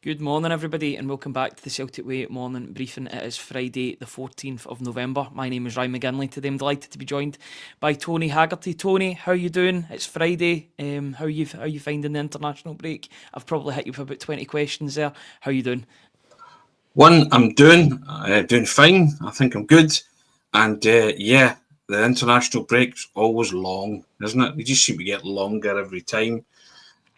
Good morning, everybody, and welcome back to the Celtic Way morning briefing. It is Friday, the 14th of November. My name is Ryan McGinley. Today, I'm delighted to be joined by Tony Haggerty. Tony, how are you doing? It's Friday. How are you finding the international break? I've probably hit you with about 20 questions there. How are you doing? I'm doing fine. I think I'm good. And yeah, the international break's always long, isn't it? They just seem to get longer every time.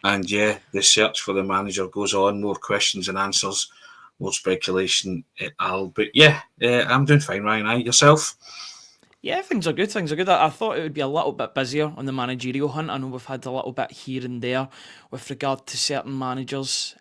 And yeah, the search for the manager goes on. More questions and answers, more speculation et al. But yeah, I'm doing fine, Ryan. Yourself? Yeah, things are good. Things are good. I thought it would be a little bit busier on the managerial hunt. I know we've had a little bit here and there with regard to certain managers.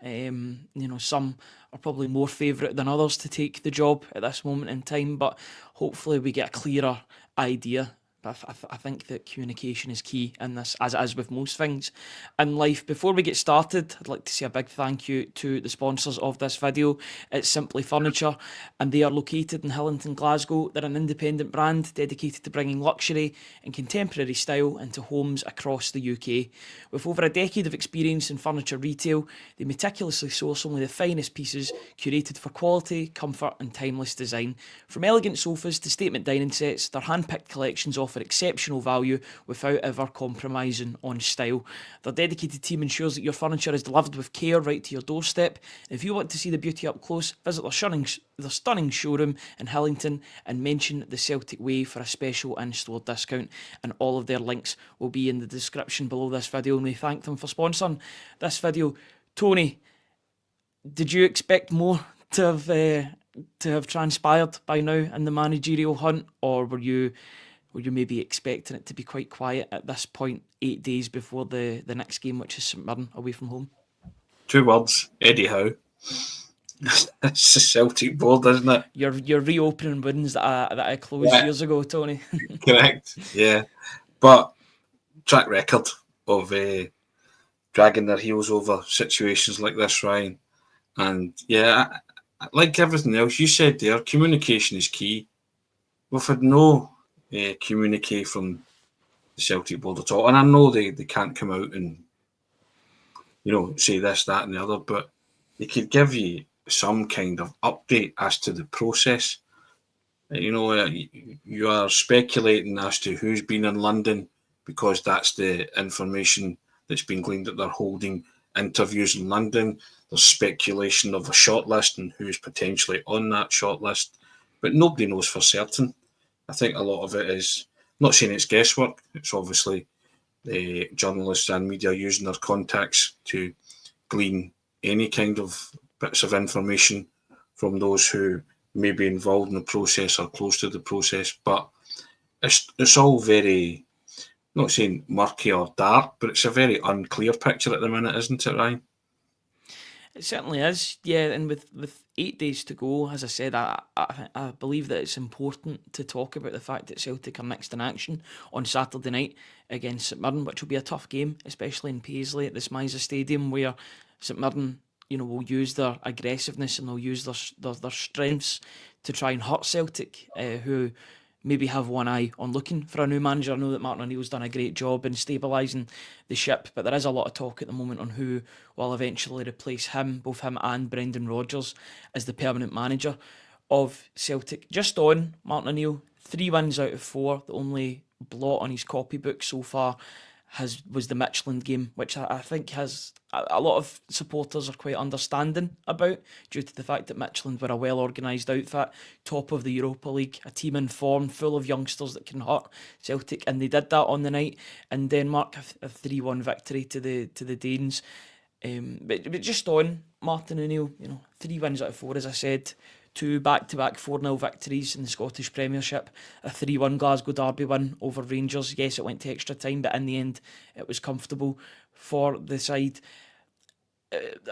Some are probably more favourite than others to take the job at this moment in time, but hopefully we get a clearer idea. I think that communication is key in this, as it is with most things in life. Before we get started, I'd like to say a big thank you to the sponsors of this video. It's Simply Furniture, and they are located in Hillington, Glasgow. They're an independent brand dedicated to bringing luxury and contemporary style into homes across the UK. With over a decade of experience in furniture retail, they meticulously source only the finest pieces curated for quality, comfort and timeless design. From elegant sofas to statement dining sets, their hand-picked collections offer exceptional value without ever compromising on style. Their dedicated team ensures that your furniture is delivered with care right to your doorstep. If you want to see the beauty up close, visit their stunning showroom in Hillington and mention the Celtic Way for a special in-store discount, and all of their links will be in the description below this video, and we thank them for sponsoring this video. Tony, did you expect more to have transpired by now in the managerial hunt, or were you maybe expecting it to be quite quiet at this point, 8 days before the next game, which is St Mirren away from home? 2 words, Eddie Howe. It's the Celtic board, isn't it? Your reopening wins that I closed years ago, Tony. Correct. Yeah, but track record of dragging their heels over situations like this, Ryan. And yeah, like everything else you said there, communication is key. We've had no communique from the Celtic board at all, and I know they can't come out and say this, that, and the other, but they could give you some kind of update as to the process. You are speculating as to who's been in London because that's the information that's been gleaned that they're holding interviews in London. There's speculation of a shortlist and who's potentially on that shortlist, but nobody knows for certain. I think a lot of it is, not saying it's guesswork, it's obviously the journalists and media using their contacts to glean any kind of bits of information from those who may be involved in the process or close to the process. But it's all very, not saying murky or dark, but it's a very unclear picture at the minute, isn't it, Ryan? It certainly is, yeah. And with 8 days to go, as I said, I believe that it's important to talk about the fact that Celtic are next in action on Saturday night against St Mirren, which will be a tough game, especially in Paisley at the Smiza Stadium, where St Mirren, will use their aggressiveness and they'll use their strengths to try and hurt Celtic, who maybe have one eye on looking for a new manager. I know that Martin O'Neill's done a great job in stabilising the ship, but there is a lot of talk at the moment on who will eventually replace him, both him and Brendan Rodgers, as the permanent manager of Celtic. Just on Martin O'Neill, 3 wins out of 4. The only blot on his copybook so far was the Midtjylland game, which I think has a lot of supporters are quite understanding about, due to the fact that Midtjylland were a well-organised outfit, top of the Europa League, a team in form, full of youngsters that can hurt Celtic, and they did that on the night in Denmark, a 3-1 victory to the Danes. But just on Martin O'Neill, 3 wins out of 4, as I said. 2 back-to-back 4-0 victories in the Scottish Premiership, a 3-1 Glasgow Derby win over Rangers. Yes, it went to extra time, but in the end, it was comfortable for the side.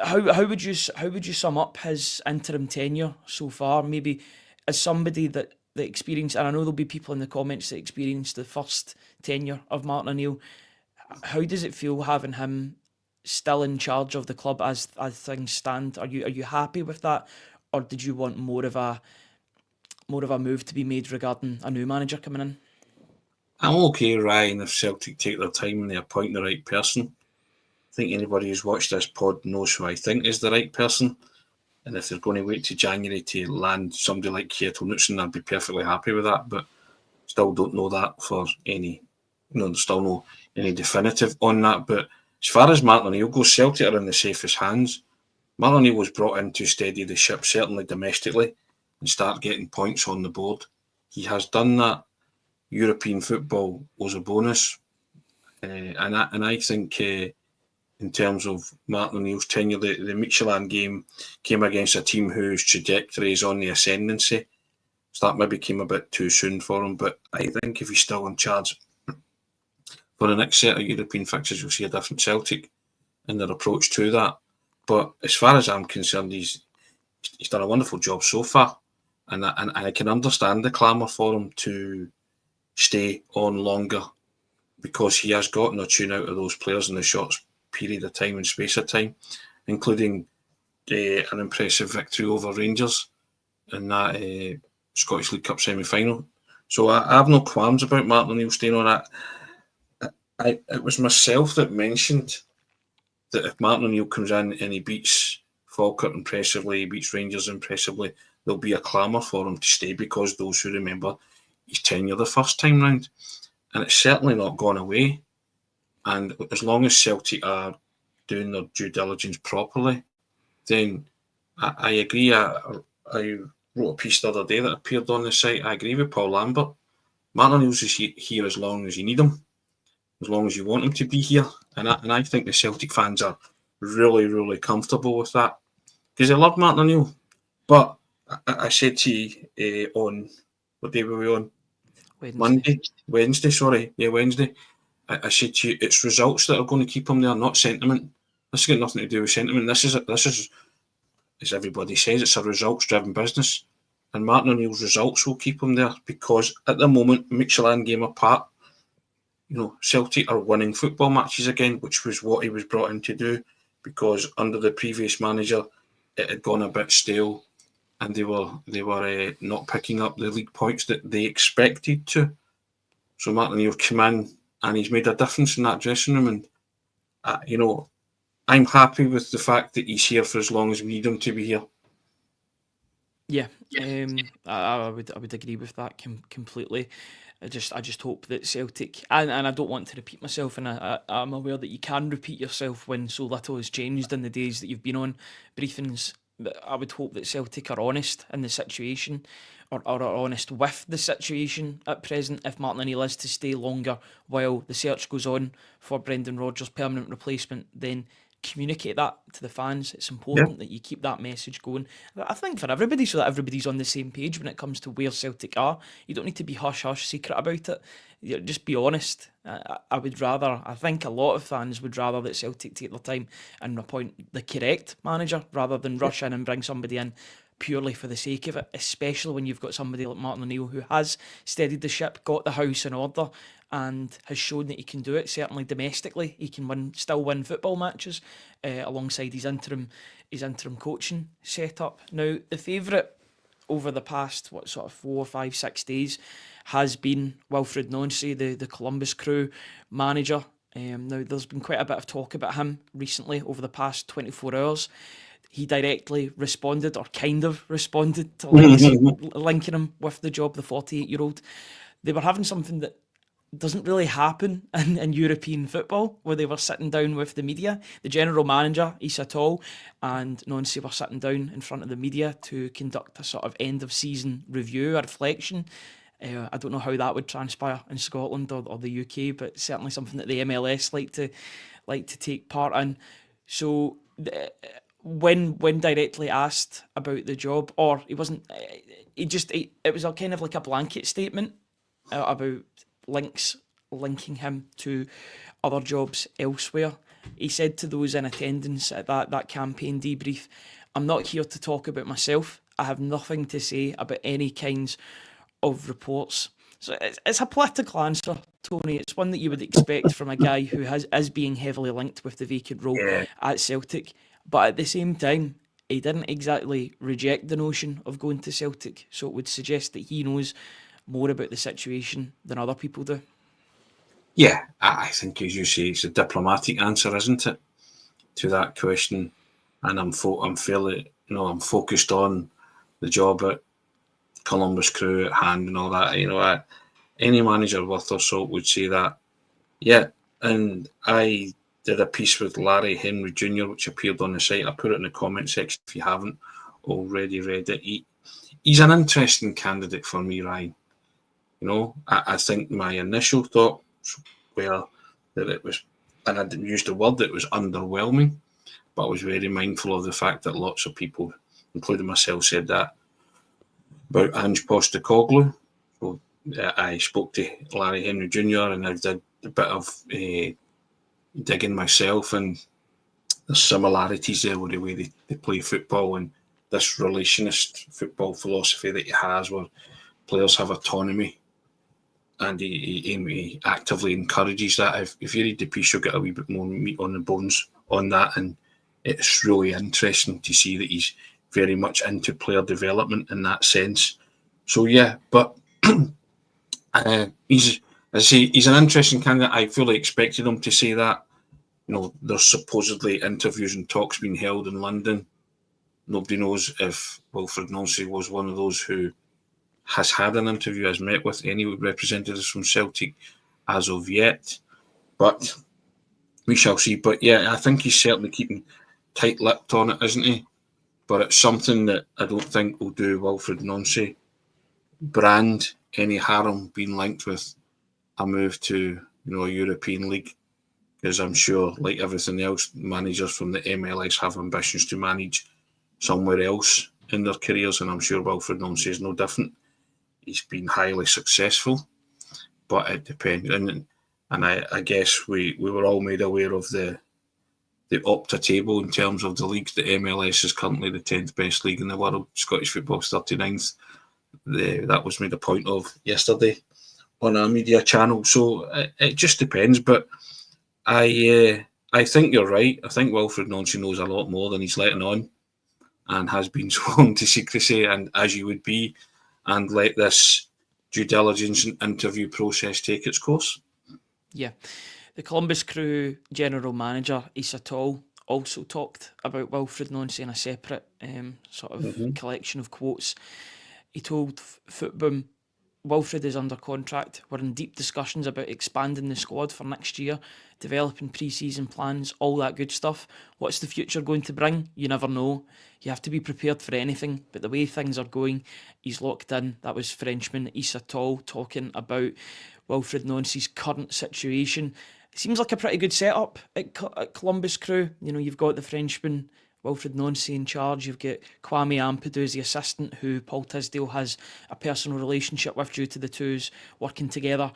How would you sum up his interim tenure so far? Maybe as somebody that experienced, and I know there'll be people in the comments that experienced the first tenure of Martin O'Neill. How does it feel having him still in charge of the club as things stand? Are you happy with that? Or did you want more of a move to be made regarding a new manager coming in? I'm okay, Ryan, if Celtic take their time and they appoint the right person. I think anybody who's watched this pod knows who I think is the right person. And if they're going to wait to January to land somebody like Kjetil Knutsen, I'd be perfectly happy with that. But still don't know that for any, there's still no any definitive on that. But as far as Martin O'Neill goes, Celtic are in the safest hands. Martin O'Neill was brought in to steady the ship, certainly domestically, and start getting points on the board. He has done that. European football was a bonus. And I think in terms of Martin O'Neill's tenure, the Midtjylland game came against a team whose trajectory is on the ascendancy. So that maybe came a bit too soon for him. But I think if he's still in charge for the next set of European fixtures, you'll see a different Celtic in their approach to that. But as far as I'm concerned, he's done a wonderful job so far. And I can understand the clamour for him to stay on longer, because he has gotten a tune out of those players in the short period of time and space of time, including an impressive victory over Rangers in that Scottish League Cup semi-final. So I have no qualms about Martin O'Neill staying on that. It was myself that mentioned that if Martin O'Neill comes in and he beats Falkirk impressively, he beats Rangers impressively, there'll be a clamour for him to stay, because those who remember his tenure the first time round. And it's certainly not gone away. And as long as Celtic are doing their due diligence properly, then I agree. I wrote a piece the other day that appeared on the site. I agree with Paul Lambert. Martin O'Neill's is here as long as you need him, as long as you want him to be here. And I think the Celtic fans are really, really comfortable with that, because they love Martin O'Neill. But I said to you on, what day were we on? Wednesday. I said to you, it's results that are going to keep him there, not sentiment. This has got nothing to do with sentiment. This is, as everybody says, it's a results-driven business. And Martin O'Neill's results will keep him there, because at the moment, Midtjylland game apart, Celtic are winning football matches again, which was what he was brought in to do, because under the previous manager, it had gone a bit stale, and they were not picking up the league points that they expected to. So Martin O'Neill came in and he's made a difference in that dressing room. And, I'm happy with the fact that he's here for as long as we need him to be here. Yeah, I would agree with that completely. I just hope that Celtic, and I don't want to repeat myself, and I'm aware that you can repeat yourself when so little has changed in the days that you've been on briefings. But I would hope that Celtic are honest in the situation, or are honest with the situation at present. If Martin O'Neill is to stay longer while the search goes on for Brendan Rodgers' permanent replacement, then communicate that to the fans. It's important that you keep that message going, I think, for everybody, so that everybody's on the same page when it comes to where Celtic are. You don't need to be hush-hush secret about it. Just be honest. I think a lot of fans would rather that Celtic take their time and appoint the correct manager rather than rush in and bring somebody in purely for the sake of it, especially when you've got somebody like Martin O'Neill who has steadied the ship, got the house in order, and has shown that he can do it. Certainly domestically, he can still win football matches alongside his interim coaching setup. Now, the favourite over the past 4, 5, 6 days has been Wilfried Nancy, the Columbus Crew manager. Now, there's been quite a bit of talk about him recently over the past 24 hours. He directly responded, or kind of responded, to linking him with the job, the 48-year-old. They were having something that doesn't really happen in European football, where they were sitting down with the media. The general manager, Issa Tall, and Nancy were sitting down in front of the media to conduct a sort of end-of-season review, a reflection. I don't know how that would transpire in Scotland or the UK, but certainly something that the MLS like to take part in. So when directly asked about the job, or he wasn't, it was a kind of like a blanket statement about linking him to other jobs elsewhere. He said to those in attendance at that campaign debrief, "I'm not here to talk about myself. I have nothing to say about any kinds of reports." So it's a political answer, Tony. It's one that you would expect from a guy who is being heavily linked with the vacant role at Celtic. But at the same time, he didn't exactly reject the notion of going to Celtic. So it would suggest that he knows more about the situation than other people do. Yeah, I think, as you say, it's a diplomatic answer, isn't it? to that question, and I'm fairly, I'm focused on the job at Columbus Crew at hand and all that. Any manager worth their salt would say that. Yeah, and I did a piece with Larry Henry Jr., which appeared on the site. I put it in the comment section if you haven't already read it. He's an interesting candidate for me, Ryan. I think my initial thoughts were that it was, and I didn't use the word, it was underwhelming, but I was very mindful of the fact that lots of people, including myself, said that about Ange Postecoglou. So I spoke to Larry Henry Jr. and I did a bit of digging myself, and there's similarities there with the way they play football and this relationist football philosophy that he has, where players have autonomy, and he actively encourages that. If you read the piece, you'll get a wee bit more meat on the bones on that, and it's really interesting to see that he's very much into player development in that sense. So yeah, but he's an interesting candidate. I fully expected him to say that. There's supposedly interviews and talks being held in London. Nobody knows if Wilfried Nancy was one of those who has had an interview, has met with any representatives from Celtic as of yet. But we shall see. But yeah, I think he's certainly keeping tight-lipped on it, isn't he? But it's something that I don't think will do Wilfried Nancy brand any harm being linked with a move to a European league, because I'm sure, like everything else, managers from the MLS have ambitions to manage somewhere else in their careers, and I'm sure Wilfried Nancy is no different. He's been highly successful, but it depends. And I guess we were all made aware of the Opta table in terms of the leagues. The MLS is currently the 10th best league in the world. Scottish football's 39th. That was made a point of yesterday on our media channel. So it just depends. But I think you're right. I think Wilfried Nancy knows a lot more than he's letting on, and has been sworn to secrecy, and as you would be, and let this due diligence and interview process take its course. Yeah. The Columbus Crew general manager, Issa Tall, also talked about Wilfried Nancy in a separate collection of quotes. He told Footboom, Wilfried is under contract. We're in deep discussions about expanding the squad for next year, developing pre-season plans, all that good stuff. What's the future going to bring? You never know. You have to be prepared for anything, but the way things are going, he's locked in. That was Frenchman Issa Tall talking about Wilfried Nancy's current situation. Seems like a pretty good setup at Columbus Crew. You've got the Frenchman Wilfried Nancy in charge. You've got Kwame Ampadu as the assistant, who Paul Tisdale has a personal relationship with due to the twos working together,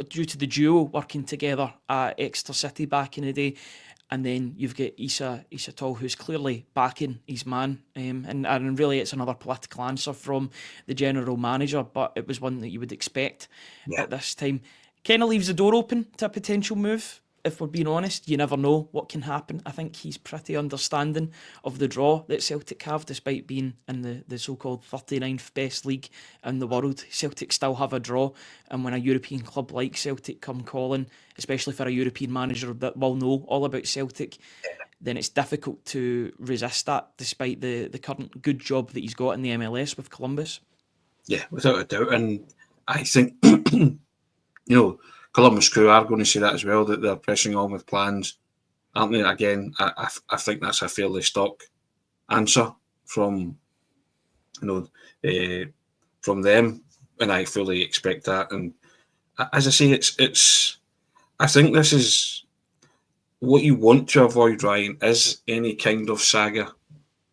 due to the duo working together at Exeter City back in the day. And then you've got Issa Tall, who's clearly backing his man. And really it's another political answer from the general manager, but it was one that you would expect at this time. Kind of leaves the door open to a potential move. If we're being honest, you never know what can happen. I think he's pretty understanding of the draw that Celtic have, despite being in the so-called 39th best league in the world. Celtic still have a draw, and when a European club like Celtic come calling, especially for a European manager that will know all about Celtic, then it's difficult to resist that, despite the current good job that he's got in the MLS with Columbus. Yeah, without a doubt. And I think, Columbus Crew are going to say that as well, that they're pressing on with plans, aren't they? Again, I think that's a fairly stock answer from from them, and I fully expect that. And as I say, it's I think this is what you want to avoid, Ryan, is any kind of saga.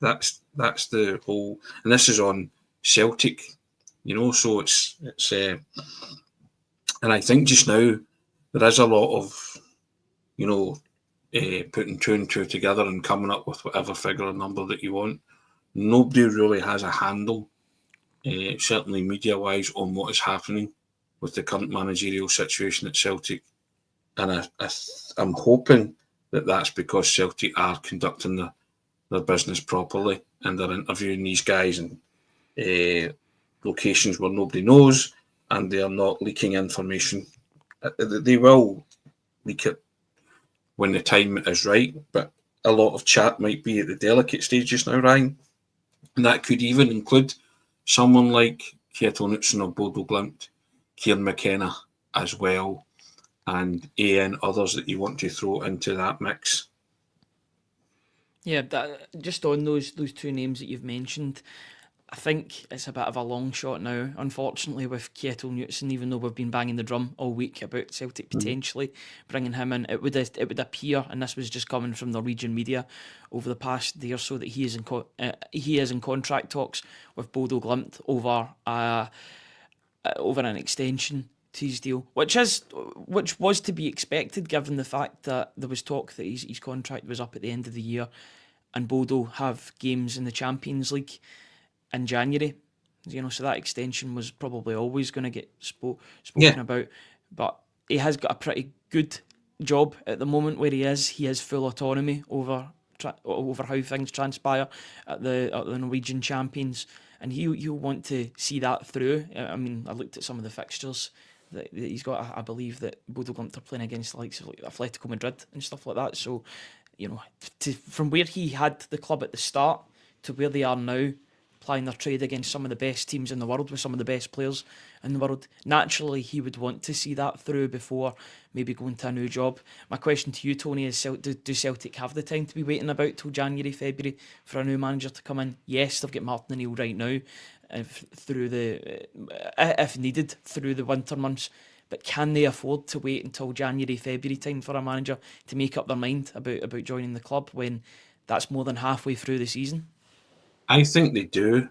That's the whole, and this is on Celtic, so it's and I think just now there is a lot of, putting two and two together and coming up with whatever figure or number that you want. Nobody really has a handle, certainly media-wise, on what is happening with the current managerial situation at Celtic. And I'm hoping that that's because Celtic are conducting their business properly, and they're interviewing these guys in locations where nobody knows, and they are not leaking information. They will leak it when the time is right, but a lot of chat might be at the delicate stage just now, Ryan, and that could even include someone like Kjetil Knutsen of Bodo Glimt, Kieran McKenna as well, and others that you want to throw into that mix. Yeah, just on those two names that you've mentioned, I think it's a bit of a long shot now, unfortunately, with Kjetil Knutsen, even though we've been banging the drum all week about Celtic potentially bringing him in. It would appear, and this was just coming from Norwegian media over the past day or so, that he is in contract talks with Bodo Glimt over an extension to his deal, which was to be expected given the fact that there was talk that his contract was up at the end of the year, and Bodo have games in the Champions League in January, so that extension was probably always going to get spoken about. But he has got a pretty good job at the moment where he is. He has full autonomy over how things transpire at the Norwegian champions, and he'll want to see that through. I mean, I looked at some of the fixtures that he's got. I believe that Bodo Glimt are playing against the likes of Atletico Madrid and stuff like that. So, from where he had the club at the start to where they are now, plying their trade against some of the best teams in the world with some of the best players in the world, naturally he would want to see that through before maybe going to a new job. My question to you, Tony, is do Celtic have the time to be waiting about till January, February for a new manager to come in? Yes, they've got Martin O'Neill right now if needed through the winter months, but can they afford to wait until January, February time for a manager to make up their mind about joining the club when that's more than halfway through the season? I think they do,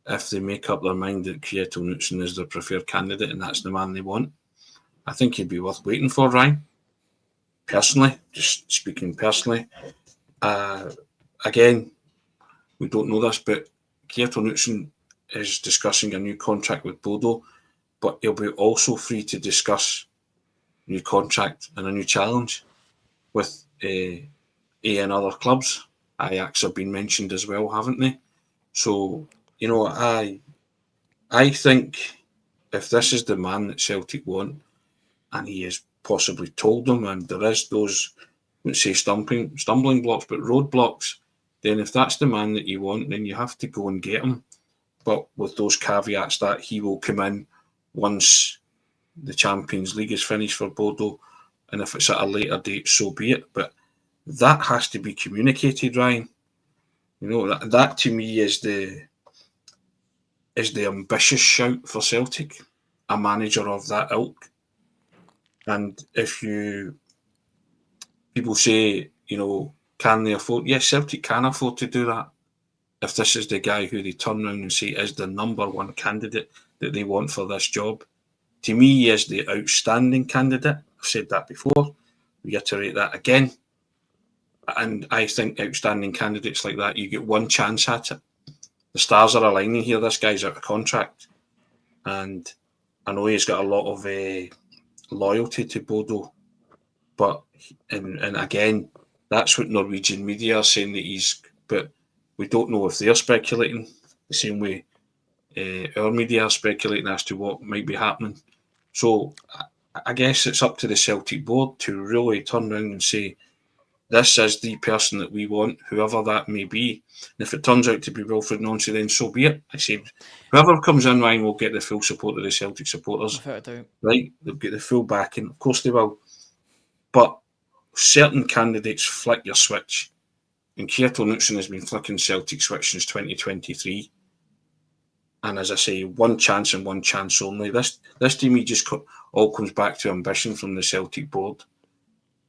if they make up their mind that Kjetil Knutsen is their preferred candidate and that's the man they want. I think he'd be worth waiting for, Ryan. Personally, just speaking personally. Again, we don't know this, but Kjetil Knutsen is discussing a new contract with Bodo, but he'll be also free to discuss a new contract and a new challenge with and other clubs. Ajax have been mentioned as well, haven't they? So, I think if this is the man that Celtic want, and he has possibly told them, and there is those, I wouldn't say stumbling blocks, but roadblocks, then if that's the man that you want, then you have to go and get him. But with those caveats that he will come in once the Champions League is finished for Bodo, and if it's at a later date, so be it. But that has to be communicated, Ryan. That to me is the ambitious shout for Celtic, a manager of that ilk. And if people say, can they afford? Yes, Celtic can afford to do that. If this is the guy who they turn around and say is the number one candidate that they want for this job, to me, he is the outstanding candidate. I've said that before, reiterate that again. And I think outstanding candidates like that, you get one chance at it. The stars are aligning here. This guy's out of contract. And I know he's got a lot of loyalty to Bodo. But, and again, that's what Norwegian media are saying that he's... But we don't know if they're speculating the same way our media are speculating as to what might be happening. So I guess it's up to the Celtic board to really turn around and say, this is the person that we want, whoever that may be. And if it turns out to be Wilfried Nancy, then so be it. I say, whoever comes in, Ryan, will get the full support of the Celtic supporters. Right? They'll get the full backing. Of course they will. But certain candidates flick your switch. And Kjetil Knutsen has been flicking Celtic switch since 2023. And as I say, one chance and one chance only. This to me just all comes back to ambition from the Celtic board.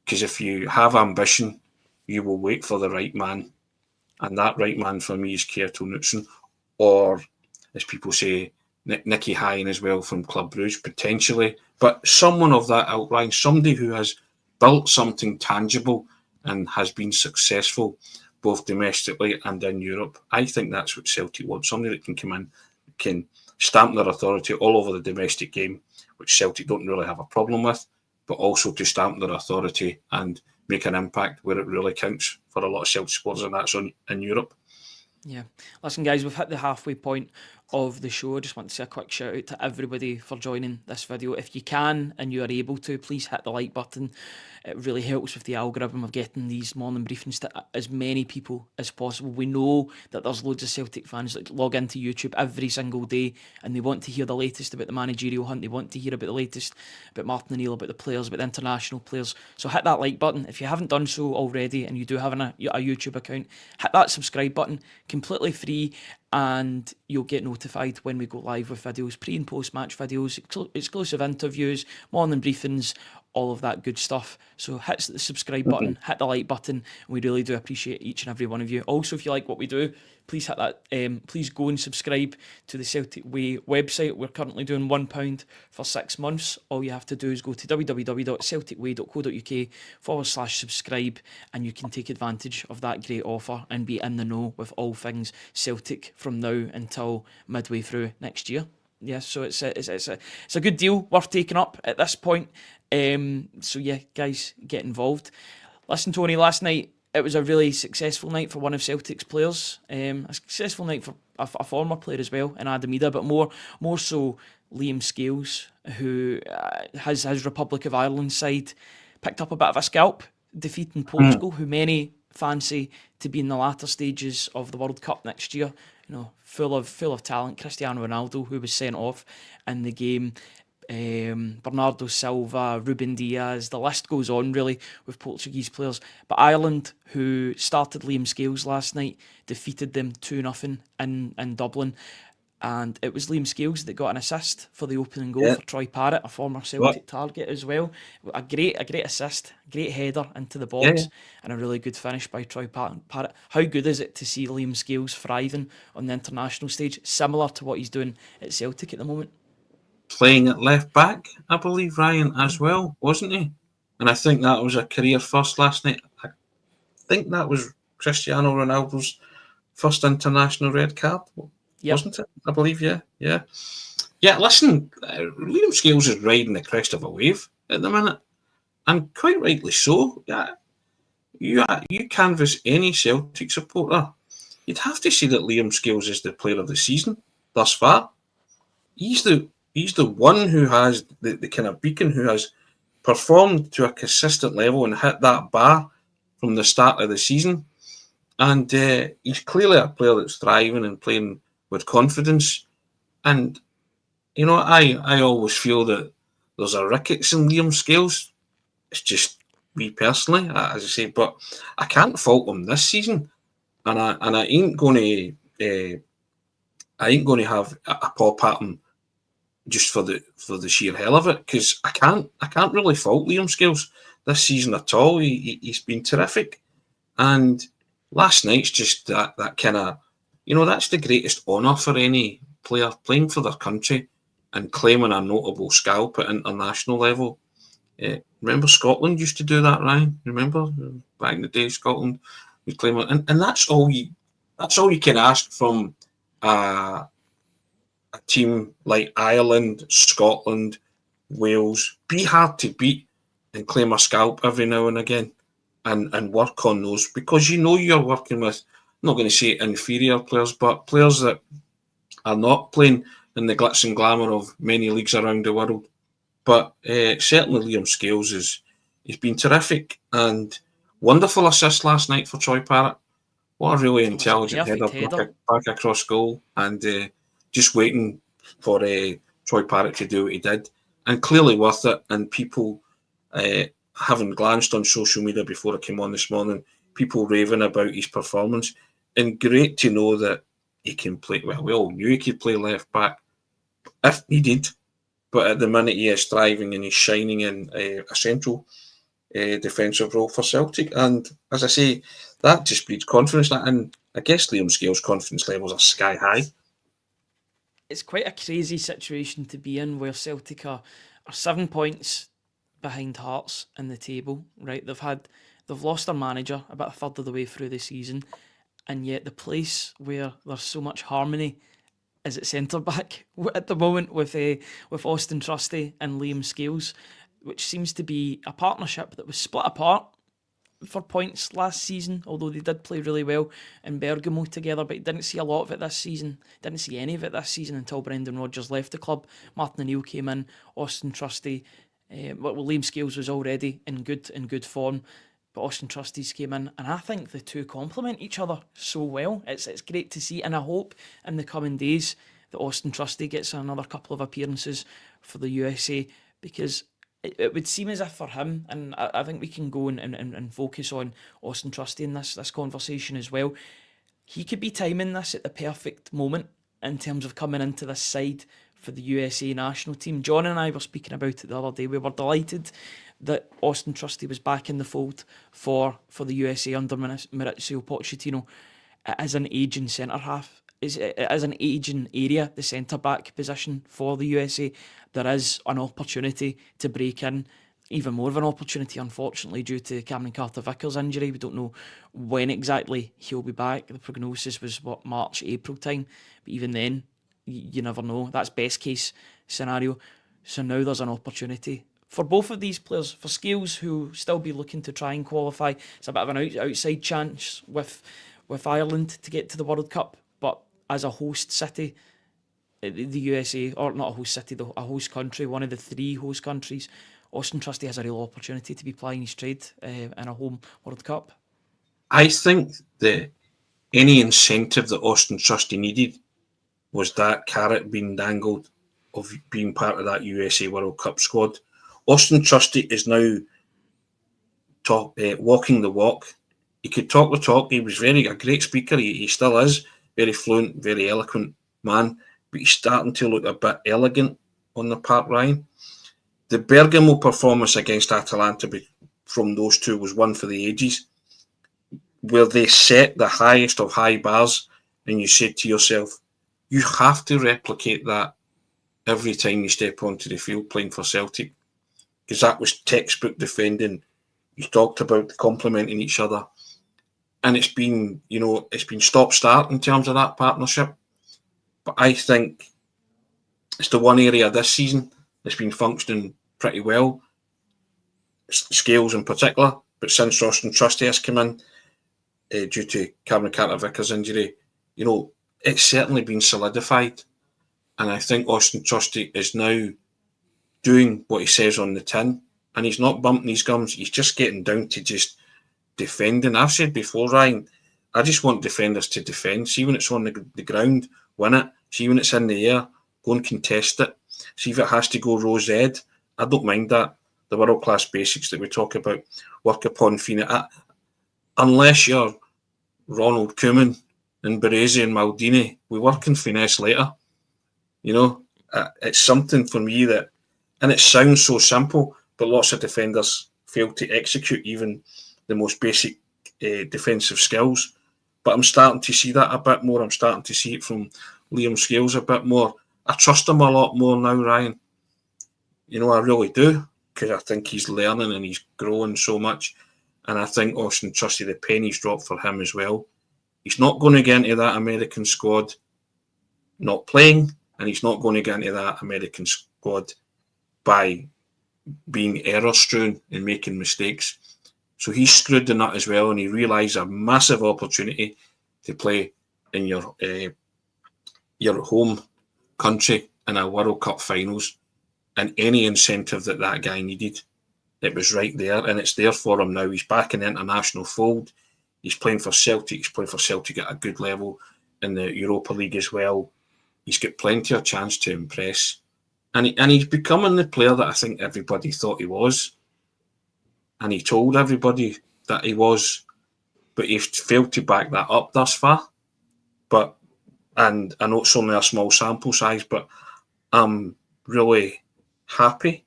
Because if you have ambition, you will wait for the right man. And that right man for me is Kjetil Knutsen. Or, as people say, Nicky Hine as well from Club Brugge, potentially. But someone of that outline, somebody who has built something tangible and has been successful both domestically and in Europe. I think that's what Celtic want. Somebody that can come in, can stamp their authority all over the domestic game, which Celtic don't really have a problem with, but also to stamp their authority and make an impact where it really counts for a lot of Celtic supporters, and that's in Europe. Yeah. Listen, guys, we've hit the halfway point of the show. I just want to say a quick shout out to everybody for joining this video. If you can and you are able to, please hit the like button. It really helps with the algorithm of getting these morning briefings to as many people as possible. We know that there's loads of Celtic fans that log into YouTube every single day and they want to hear the latest about the managerial hunt. They want to hear about the latest about Martin O'Neill, about the players, about the international players. So hit that like button. If you haven't done so already and you do have a YouTube account, hit that subscribe button, completely free, and you'll get notified when we go live with videos, pre and post match videos, exclusive interviews, morning briefings, all of that good stuff. So hit the subscribe button, hit the like button, and we really do appreciate each and every one of you. Also, if you like what we do, please hit that. Please go and subscribe to the Celtic Way website. We're currently doing £1 for 6 months. All you have to do is go to www.celticway.co.uk/subscribe, and you can take advantage of that great offer and be in the know with all things Celtic from now until midway through next year. Yeah, so it's a good deal, worth taking up at this point. So yeah, guys, get involved. Listen, Tony, last night it was a really successful night for one of Celtic's players. A successful night for a former player as well, in Adam Ida, but more so Liam Scales, who his Republic of Ireland side picked up a bit of a scalp, defeating Portugal, who many fancy to be in the latter stages of the World Cup next year. You know, full of talent. Cristiano Ronaldo, who was sent off in the game. Bernardo Silva, Ruben Diaz, the list goes on really with Portuguese players. But Ireland, who started Liam Scales last night, defeated them 2-0 in Dublin. And it was Liam Scales that got an assist for the opening goal for Troy Parrott, a former Celtic target as well. A great assist, great header into the box, and a really good finish by Troy Parrott. How good is it to see Liam Scales thriving on the international stage, similar to what he's doing at Celtic at the moment? Playing at left back, I believe, Ryan, as well, wasn't he? And I think that was a career first last night. I think that was Cristiano Ronaldo's first international red card, wasn't it? I believe, yeah. Yeah, listen, Liam Scales is riding the crest of a wave at the minute, and quite rightly so. Yeah, you canvass any Celtic supporter, you'd have to say that Liam Scales is the player of the season thus far. He's the one who has the kind of beacon, who has performed to a consistent level and hit that bar from the start of the season. And he's clearly a player that's thriving and playing with confidence. And, you know, I always feel that there's a rickets in Liam Scales. It's just me personally, as I say, but I can't fault him this season. And I ain't going to have a pop at him just for the sheer hell of it, because I can't really fault Liam Scales this season at all. He's been terrific, and last night's just that kind of, you know, that's the greatest honour for any player playing for their country and claiming a notable scalp at international level. Remember Scotland used to do that, Ryan? Remember back in the day, Scotland would claim it, and that's all you can ask from a team like Ireland, Scotland, Wales. Be hard to beat and claim a scalp every now and again, and work on those, because you know you're working with, I'm not going to say inferior players, but players that are not playing in the glitz and glamour of many leagues around the world. But certainly Liam Scales he's been terrific, and wonderful assist last night for Troy Parrott. What a really intelligent header back across goal, and just waiting for Troy Parrott to do what he did, and clearly worth it. And people, having glanced on social media before I came on this morning, people raving about his performance, and great to know that he can play. Well, we all knew he could play left back if he did, but at the minute he is thriving and he's shining in a central defensive role for Celtic. And as I say, that just breeds confidence, and I guess Liam Scales' confidence levels are sky high. It's quite a crazy situation to be in, where Celtic are 7 points behind Hearts in the table, right? They've lost their manager about a third of the way through the season, and yet the place where there's so much harmony is at centre back at the moment with Austin Trusty and Liam Scales, which seems to be a partnership that was split apart for points last season, although they did play really well in Bergamo together, but didn't see a lot of it this season. Didn't see any of it this season until Brendan Rodgers left the club. Martin O'Neill came in, Austin Trusty, Liam Scales was already in good form, but Austin Trustees came in, and I think the two complement each other so well. It's great to see, and I hope in the coming days that Austin Trusty gets another couple of appearances for the USA, because it would seem as if for him, and I think we can go and focus on Austin Trusty in this conversation as well. He could be timing this at the perfect moment in terms of coming into this side for the USA national team. John and I were speaking about it the other day. We were delighted that Austin Trusty was back in the fold for the USA under Mauricio Pochettino as an aging centre half. As an aging area, the centre back position for the USA, there is an opportunity to break in. Even more of an opportunity, unfortunately, due to Cameron Carter-Vickers' injury. We don't know when exactly he'll be back. The prognosis was, March, April time. But even then, you never know. That's best case scenario. So now there's an opportunity for both of these players. For Scales, who still be looking to try and qualify, it's a bit of an outside chance with Ireland to get to the World Cup. But as a host city, the USA, or not a host city, though, a host country, one of the three host countries, Austin Trusty has a real opportunity to be plying his trade in a home World Cup. I think that any incentive that Austin Trusty needed was that carrot being dangled of being part of that USA World Cup squad. Austin Trusty is now walking the walk. He could talk the talk. He was a great speaker. He still is. Very fluent, very eloquent man. But he's starting to look a bit elegant on the park, Ryan. The Bergamo performance against Atalanta from those two was one for the ages, where they set the highest of high bars, and you said to yourself, you have to replicate that every time you step onto the field playing for Celtic, because that was textbook defending. You talked about complementing each other, and it's been stop-start in terms of that partnership. But I think it's the one area this season that's been functioning pretty well, Scales in particular. But since Austin Trusty has come in, due to Cameron Carter-Vickers' injury, it's certainly been solidified. And I think Austin Trusty is now doing what he says on the tin, and he's not bumping his gums. He's just getting down to just defending. I've said before, Ryan, I just want defenders to defend. See when it's on the ground, win it. See when it's in the air, go and contest it. See if it has to go rose ed. I don't mind that. The world-class basics that we talk about, work upon Fina. Unless you're Ronald Koeman and Baresi and Maldini, we work in finesse later. It's something for me that, and it sounds so simple, but lots of defenders fail to execute even the most basic defensive skills. But I'm starting to see that a bit more. I'm starting to see it from Liam Scales a bit more. I trust him a lot more now, Ryan. I really do, because I think he's learning and he's growing so much. And I think Austin Trusty, the penny's dropped for him as well. He's not going to get into that American squad not playing, and he's not going to get into that American squad by being error-strewn and making mistakes. So he's screwed the nut as well, and he realised a massive opportunity to play in your home country in a World Cup finals, and any incentive that guy needed, it was right there, and it's there for him now. He's back in the international fold. He's playing for Celtic. He's playing for Celtic at a good level in the Europa League as well. He's got plenty of chance to impress, and he's becoming the player that I think everybody thought he was, and he told everybody that he was, but he's failed to back that up thus far. And I know it's only a small sample size, but I'm really happy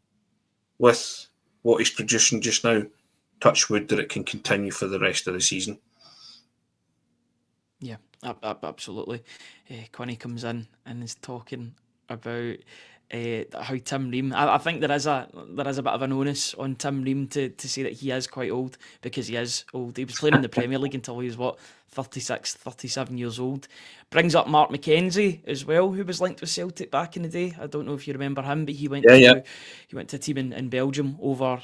with what he's producing just now. Touch wood that it can continue for the rest of the season. Yeah, absolutely. Quinny comes in and is talking about how Tim Ream. I think there is a bit of an onus on Tim Ream to say that he is quite old, because he is old. He was playing in the Premier League until he was 36, 37 years old. Brings up Mark McKenzie as well, who was linked with Celtic back in the day. I don't know if you remember him, but he went to a team in Belgium over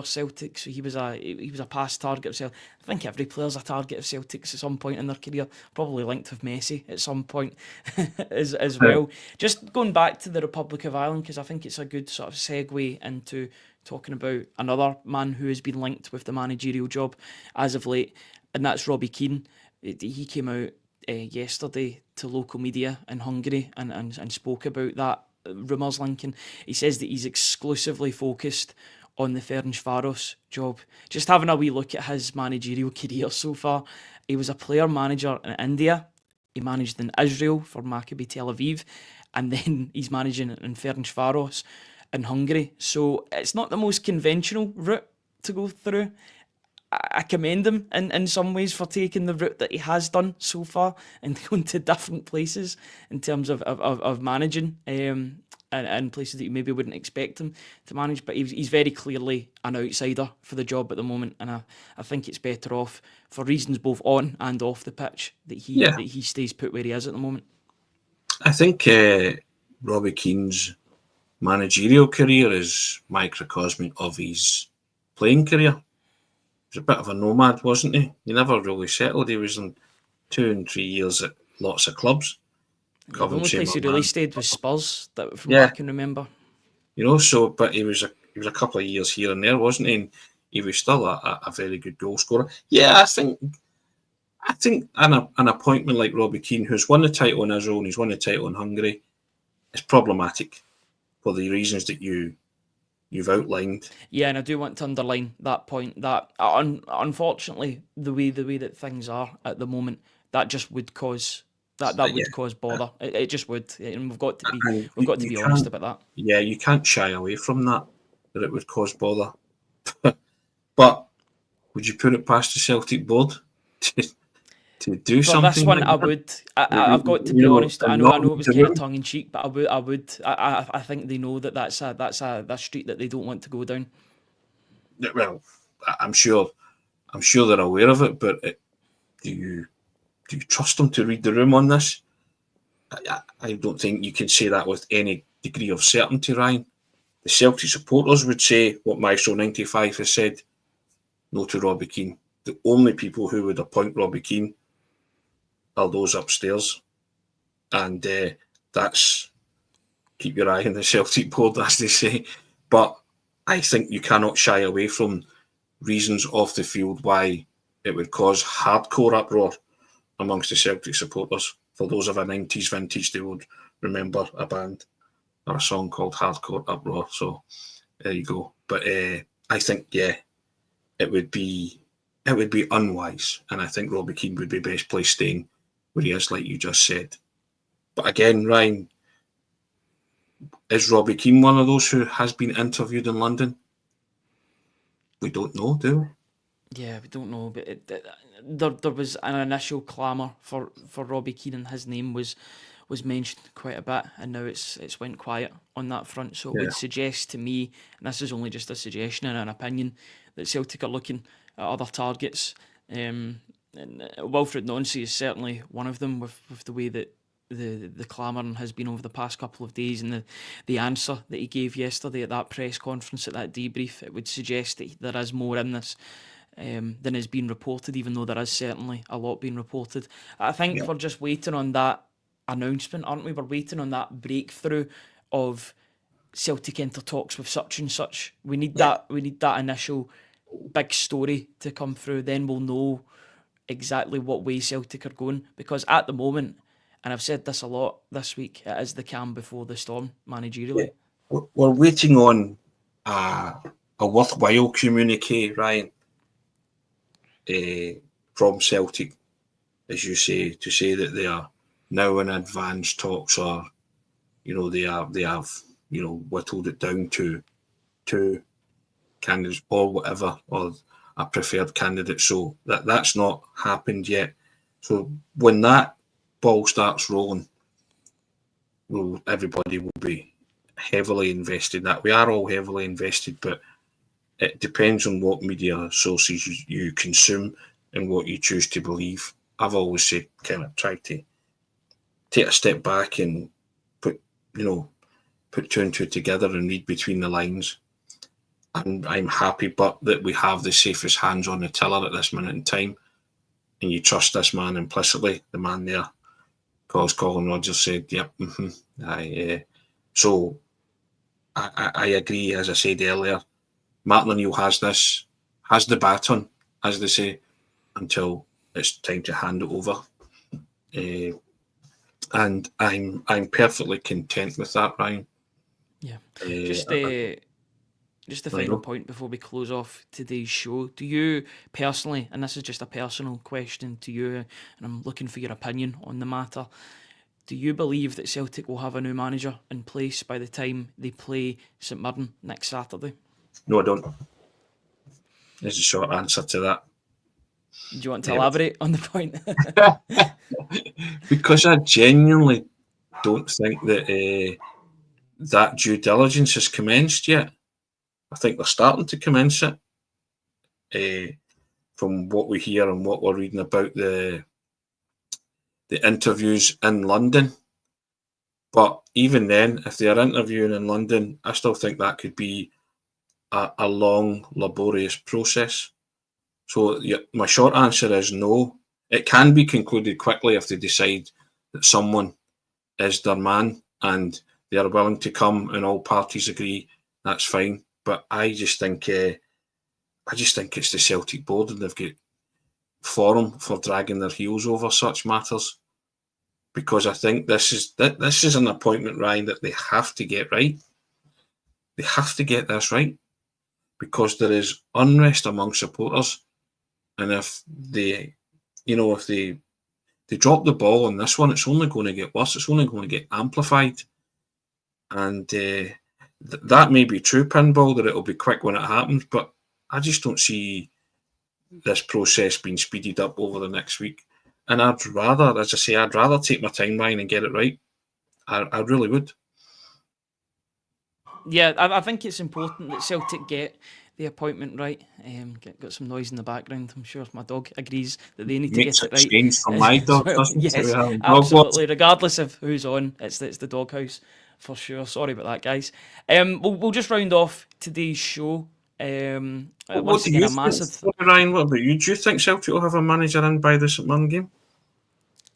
Celtic. So he was a past target of Celtic. I think every player's a target of Celtics at some point in their career, probably linked with Messi at some point as well. Just going back to the Republic of Ireland, because I think it's a good sort of segue into talking about another man who has been linked with the managerial job as of late, and that's Robbie Keane. He came out yesterday to local media in Hungary and spoke about that rumours linking. He says that he's exclusively focused on the Ferencváros job. Just having a wee look at his managerial career so far, he was a player manager in India. He managed in Israel for Maccabi Tel Aviv, and then he's managing in Ferencváros in Hungary. So it's not the most conventional route to go through. I commend him in some ways for taking the route that he has done so far and going to different places in terms of managing and places that you maybe wouldn't expect him to manage. But he's very clearly an outsider for the job at the moment, and I think it's better off, for reasons both on and off the pitch, that he stays put where he is at the moment. I think Robbie Keane's managerial career is microcosmic of his playing career. He was a bit of a nomad, wasn't he? He never really settled. He was in 2 and 3 years at lots of clubs. The only place he really stayed was Spurs, from what I can remember. But he was a couple of years here and there, wasn't he? And he was still a very good goal scorer. Yeah, I think an appointment like Robbie Keane, who's won the title in Israel and he's won the title in Hungary, is problematic for the reasons that you've outlined. Yeah, and I do want to underline that point, that unfortunately the way that things are at the moment, that just would cause cause bother. It just would, and we've got to be honest about that. Yeah, you can't shy away from that it would cause bother. But would you put it past the Celtic board to do something? This one, like I would. I've got to be honest. I know it was kind of tongue in cheek, but I would. I think they know that that's a street that they don't want to go down. Well, I'm sure they're aware of it, but do you trust them to read the room on this? I don't think you can say that with any degree of certainty, Ryan. The Celtic supporters would say what Maestro 95 has said, no to Robbie Keane. The only people who would appoint Robbie Keane are those upstairs. And that's keep your eye on the Celtic board, as they say. But I think you cannot shy away from reasons off the field why it would cause hardcore uproar amongst the Celtic supporters. For those of a 90s vintage, they would remember a band or a song called Hardcore Uproar. So there you go. But I think, it would be unwise. And I think Robbie Keane would be best placed staying where he is, like you just said. But again, Ryan, is Robbie Keane one of those who has been interviewed in London? We don't know, do we? Yeah, we don't know, but there was an initial clamour for Robbie Keane, and his name was mentioned quite a bit, and now it's went quiet on that front. So it would suggest to me, and this is only just a suggestion and an opinion, that Celtic are looking at other targets. And Wilfried Nancy is certainly one of them, with the way that the clamouring has been over the past couple of days, and the answer that he gave yesterday at that press conference, at that debrief. It would suggest that there is more in this than is being reported, even though there is certainly a lot being reported. I think we're just waiting on that announcement, aren't we? We're waiting on that breakthrough of Celtic enter talks with such and such. We need that initial big story to come through. Then we'll know exactly what way Celtic are going, because at the moment, and I've said this a lot this week, it is the calm before the storm managerially. We're waiting on a worthwhile communique, Ryan, from Celtic, as you say, to say that they are now in advanced talks, or they have whittled it down to two candidates or whatever, or a preferred candidate. So that's not happened yet. So when that ball starts rolling, everybody will be heavily invested in that. We are all heavily invested, but it depends on what media sources you consume and what you choose to believe. I've always said, kind of try to take a step back and put two and two together and read between the lines. And I'm happy, but that we have the safest hands on the tiller at this minute in time, and you trust this man implicitly, the man there, because Colin Rodgers said, "Yep, so I agree. As I said earlier, Martin O'Neill has the baton, as they say, until it's time to hand it over. And I'm perfectly content with that, Ryan. Yeah. Just the final point before we close off today's show. Do you personally, and this is just a personal question to you, and I'm looking for your opinion on the matter, do you believe that Celtic will have a new manager in place by the time they play St Mirren next Saturday? No, I don't. There's a short answer to that. Do you want to elaborate on the point? Because I genuinely don't think that that due diligence has commenced yet. I think they're starting to commence it. From what we hear and what we're reading about the interviews in London. But even then, if they are interviewing in London, I still think that could be a long, laborious process. So my short answer is no. It can be concluded quickly if they decide that someone is their man and they are willing to come and all parties agree. That's fine. But I just think it's the Celtic board, and they've got forum for dragging their heels over such matters. Because I think this is an appointment, Ryan, that they have to get right. They have to get this right, because there is unrest among supporters, and if they drop the ball on this one, it's only going to get worse. It's only going to get amplified, and that may be true, Pinball, that it'll be quick when it happens, but I just don't see this process being speeded up over the next week. And I'd rather take my timeline and get it right. I really would. Yeah, I think it's important that Celtic get the appointment right. Got some noise in the background. I'm sure my dog agrees that they need to get it right. Change from my dog, doesn't yes, it? Absolutely. Regardless of who's on, it's the doghouse for sure. Sorry about that, guys. We'll just round off today's show. What do you think, Ryan? What about you? Do you think Celtic will have a manager in by the St Mirren game?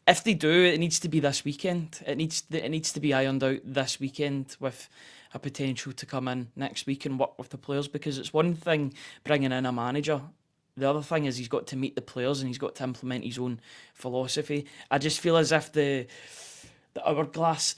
If they do, it needs to be this weekend. It needs to be ironed out this weekend, with a potential to come in next week and work with the players, because it's one thing bringing in a manager. The other thing is he's got to meet the players and he's got to implement his own philosophy. I just feel as if the hourglass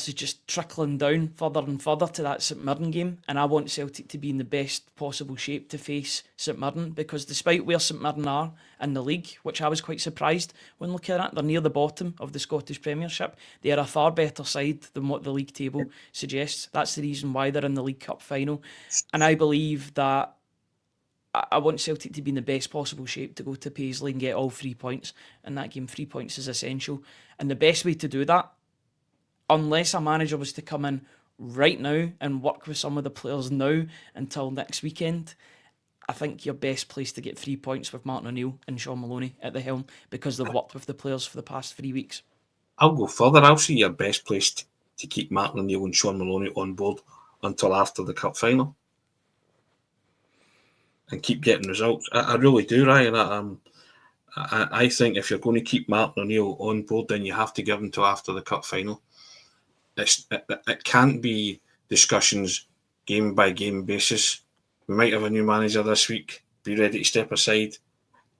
is just trickling down further and further to that St Mirren game, and I want Celtic to be in the best possible shape to face St Mirren, because despite where St Mirren are in the league, which I was quite surprised when looking at, they're near the bottom of the Scottish Premiership. They are a far better side than what the league table suggests. That's the reason why they're in the League Cup final, and I believe that I want Celtic to be in the best possible shape to go to Paisley and get all 3 points in that game. 3 points is essential, and the best way to do that, unless a manager was to come in right now and work with some of the players now until next weekend, I think your best place to get 3 points with Martin O'Neill and Sean Maloney at the helm, because they've worked with the players for the past 3 weeks. I'll go further. I'll see your best place to keep Martin O'Neill and Sean Maloney on board until after the cup final, and keep getting results. I really do, Ryan. I think if you're going to keep Martin O'Neill on board, then you have to give him to after the cup final. It can't be discussions game by game basis. We might have a new manager this week. Be ready to step aside.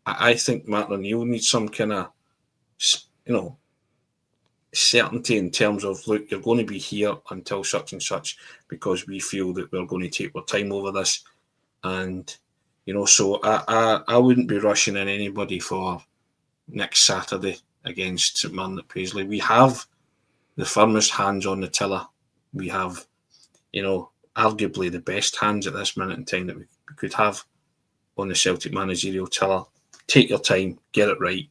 I think Martin O'Neill needs some kind of, certainty in terms of, look, you're going to be here until such and such, because we feel that we're going to take our time over this. And, so I wouldn't be rushing in anybody for next Saturday against St Mirren at Paisley. We have the firmest hands on the tiller. We have, arguably the best hands at this minute in time that we could have on the Celtic managerial tiller. Take your time, get it right,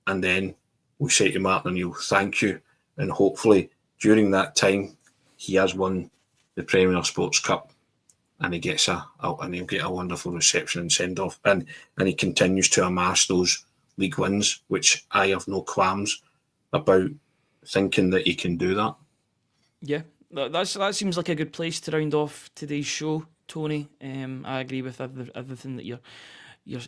and then we say to Martin O'Neill, thank you, and hopefully during that time he has won the Premier Sports Cup, and he gets and he'll get a wonderful reception and send off, and he continues to amass those league wins, which I have no qualms about thinking that he can do that. Yeah, that seems like a good place to round off today's show, Tony. I agree with everything that you're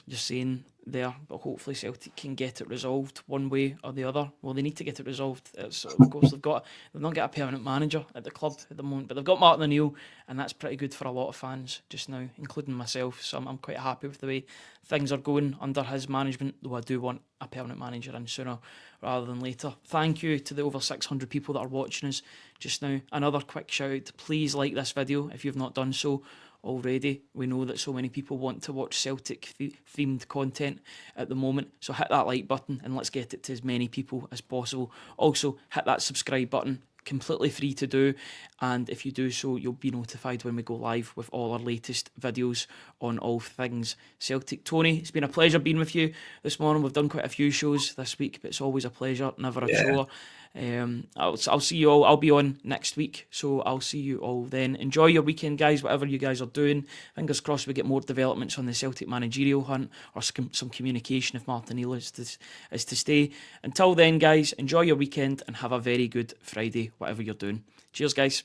saying there, but hopefully Celtic can get it resolved one way or the other. Well, they need to get it resolved. Of course, they've not got a permanent manager at the club at the moment, but they've got Martin O'Neill, and that's pretty good for a lot of fans just now, including myself. So I'm quite happy with the way things are going under his management, though I do want a permanent manager in sooner rather than later. Thank you to the over 600 people that are watching us just now. Another quick shout out, please like this video if you've not done so already. We know that so many people want to watch Celtic themed content at the moment, so hit that like button and let's get it to as many people as possible. Also hit that subscribe button, completely free to do, and if you do so you'll be notified when we go live with all our latest videos on all things Celtic. Tony, it's been a pleasure being with you this morning. We've done quite a few shows this week, but it's always a pleasure, never a chore. I'll see you all. I'll be on next week, so I'll see you all then. Enjoy your weekend, guys, whatever you guys are doing. Fingers crossed we get more developments on the Celtic managerial hunt, or some communication if Martin O'Neill is to stay. Until then, guys, enjoy your weekend and have a very good Friday, whatever you're doing. Cheers, guys.